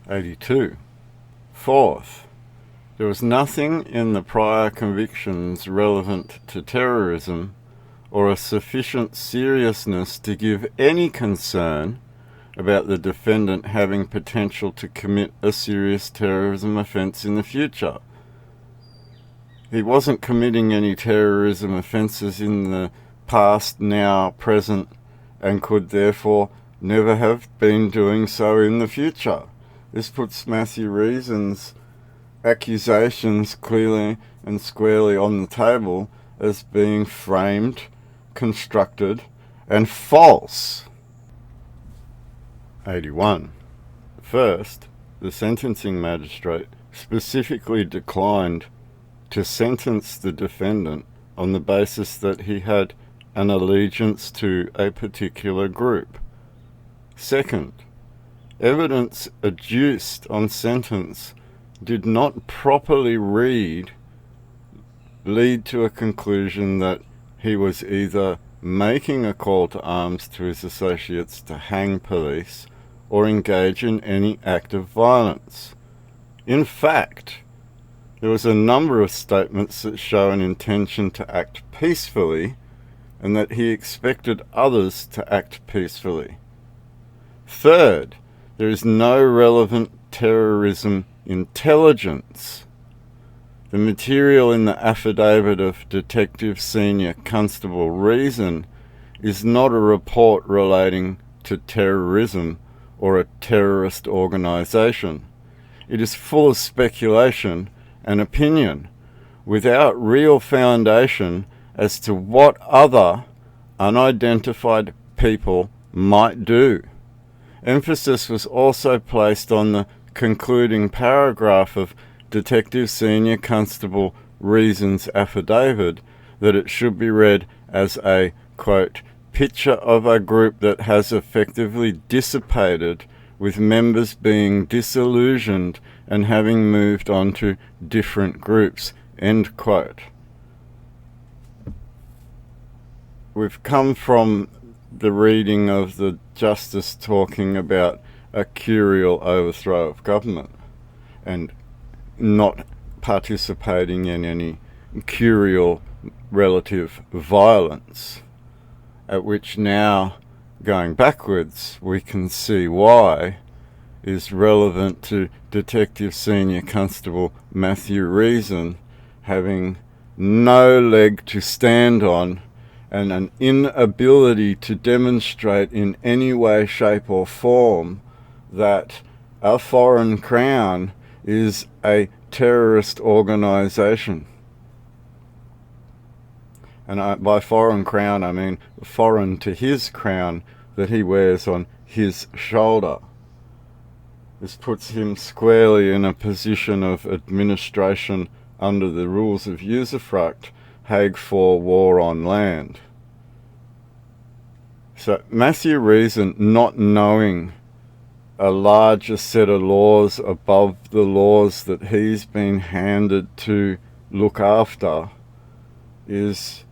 82. Fourth, there was nothing in the prior convictions relevant to terrorism or a sufficient seriousness to give any concern about the defendant having potential to commit a serious terrorism offence in the future. He wasn't committing any terrorism offences in the past, now, present, and could therefore never have been doing so in the future. This puts Matthew Reason's accusations clearly and squarely on the table as being framed, constructed, and false. 81. First, the sentencing magistrate specifically declined to sentence the defendant on the basis that he had an allegiance to a particular group. Second, evidence adduced on sentence did not properly lead to a conclusion that he was either making a call to arms to his associates to hang police or engage in any act of violence. In fact, there was a number of statements that show an intention to act peacefully and that he expected others to act peacefully. Third, there is no relevant terrorism intelligence. The material in the affidavit of Detective Senior Constable Reason is not a report relating to terrorism or a terrorist organisation. It is full of speculation and opinion, without real foundation as to what other unidentified people might do. Emphasis was also placed on the concluding paragraph of Detective Senior Constable Reason's affidavit that it should be read as a, quote, picture of a group that has effectively dissipated, with members being disillusioned and having moved on to different groups, end quote. We've come from the reading of the Justice talking about a curial overthrow of government and not participating in any curial relative violence, at which now, going backwards, we can see why is relevant to Detective Senior Constable Matthew Reason having no leg to stand on and an inability to demonstrate in any way, shape or form that a foreign crown is a terrorist organisation. And by foreign crown, I mean foreign to his crown that he wears on his shoulder. This puts him squarely in a position of administration under the rules of usufruct, Hague 4 War on Land. So Matthew Reason, not knowing a larger set of laws above the laws that he's been handed to look after, is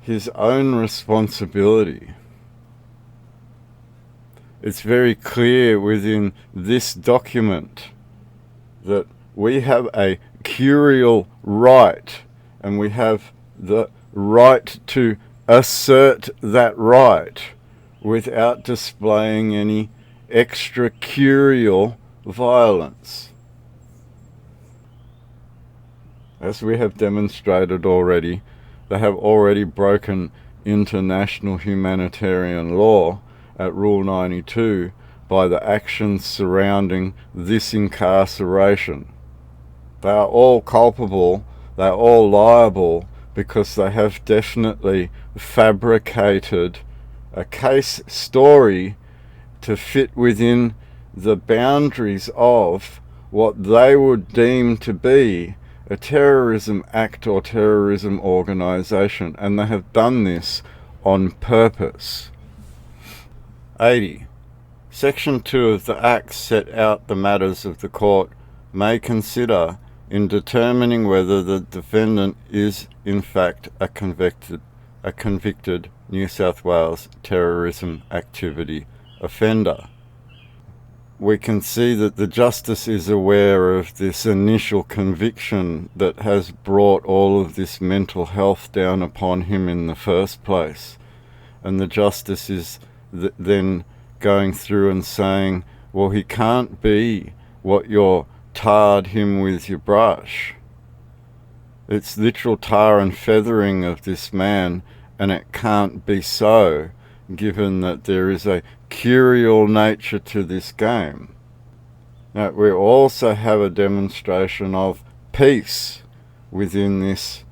his own responsibility. It's very clear within this document that we have a curial right, and we have the right to assert that right without displaying any extra curial violence. As we have demonstrated already, they have already broken international humanitarian law at Rule 92 by the actions surrounding this incarceration. They are all culpable, they are all liable, because they have definitely fabricated a case story to fit within the boundaries of what they would deem to be a terrorism act or terrorism organisation, and they have done this on purpose. 80. Section 2 of the Act set out the matters of the court may consider in determining whether the defendant is in fact a convicted New South Wales terrorism activity offender. we can see that the justice is aware of this initial conviction that has brought all of this mental health down upon him in the first place. And the justice is then going through and saying, well, he can't be what you're tarred him with your brush. It's literal tar and feathering of this man, and it can't be so, given that there is a curial nature to this game. Now, we also have a demonstration of peace within this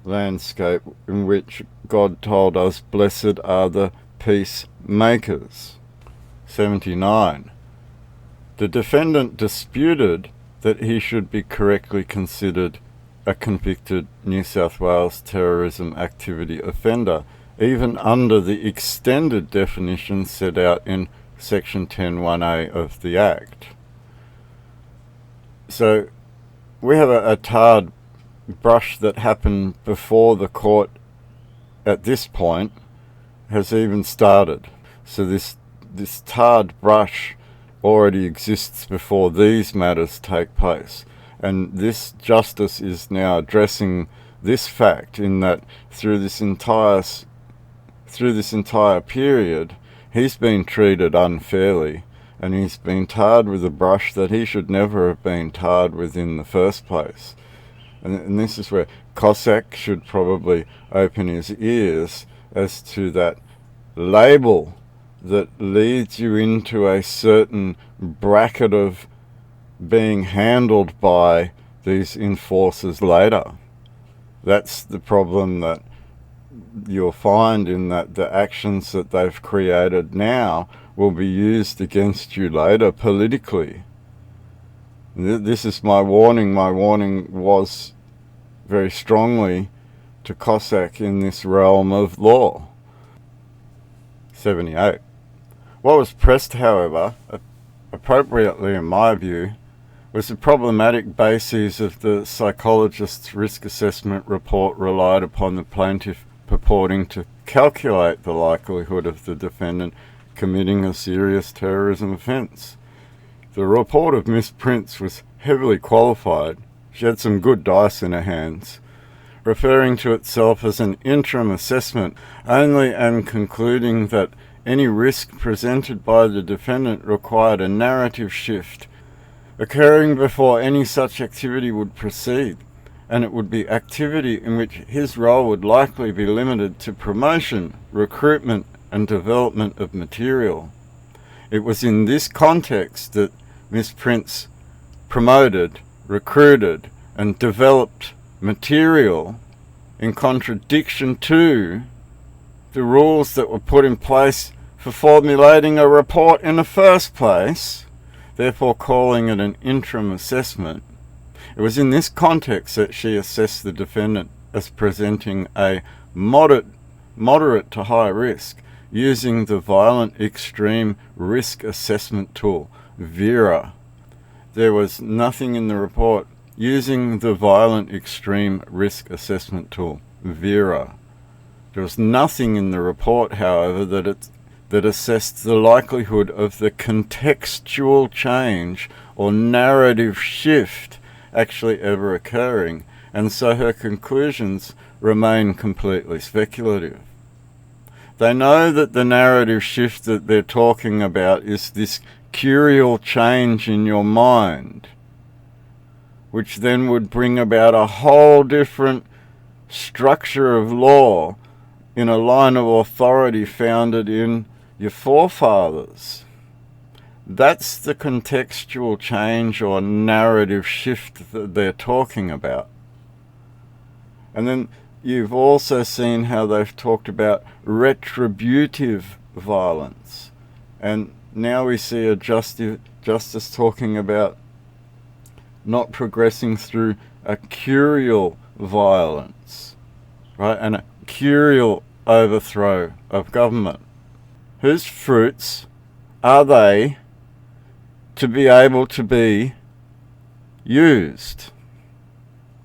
landscape in which God told us, blessed are the peacemakers. 79. The defendant disputed that he should be correctly considered a convicted New South Wales terrorism activity offender, even under the extended definition set out in Section 10(1)A of the Act. So we have a tarred brush that happened before the court at this point has even started. So this tarred brush already exists before these matters take place. And this justice is now addressing this fact in that through this entire period, he's been treated unfairly, and he's been tarred with a brush that he should never have been tarred with in the first place. And this is where Cossack should probably open his ears as to that label that leads you into a certain bracket of being handled by these enforcers later. That's the problem that you'll find, in that the actions that they've created now will be used against you later politically. This is my warning. My warning was very strongly to Cossack in this realm of law. 78. What was pressed, however, appropriately in my view, was the problematic bases of the psychologist's risk assessment report relied upon the plaintiff purporting to calculate the likelihood of the defendant committing a serious terrorism offence. The report of Miss Prince was heavily qualified. She had some good dice in her hands, referring to itself as an interim assessment only, and concluding that any risk presented by the defendant required a narrative shift occurring before any such activity would proceed, and it would be activity in which his role would likely be limited to promotion, recruitment, and development of material. It was in this context that Miss Prince promoted, recruited, and developed material in contradiction to the rules that were put in place for formulating a report in the first place, therefore calling it an interim assessment. It was in this context that she assessed the defendant as presenting a moderate to high risk, using the Violent Extreme Risk Assessment Tool, VERA. There was nothing in the report using the Violent Extreme Risk Assessment Tool, VERA. There was nothing in the report, however, that assessed the likelihood of the contextual change or narrative shift actually ever occurring, and so her conclusions remain completely speculative. They know that the narrative shift that they're talking about is this curial change in your mind, which then would bring about a whole different structure of law in a line of authority founded in your forefathers. That's the contextual change or narrative shift that they're talking about. And then you've also seen how they've talked about retributive violence. And now we see a justice talking about not progressing through a curial violence, right? And a curial overthrow of government. Whose fruits are they to be able to be used?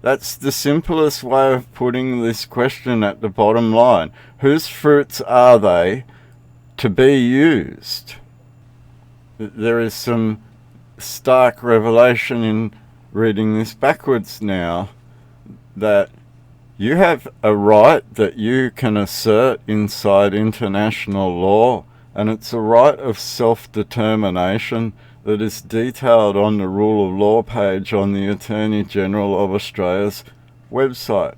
That's the simplest way of putting this question at the bottom line. Whose fruits are they to be used? there is some stark revelation in reading this backwards now, that you have a right that you can assert inside international law, and it's a right of self-determination that is detailed on the Rule of Law page on the Attorney General of Australia's website.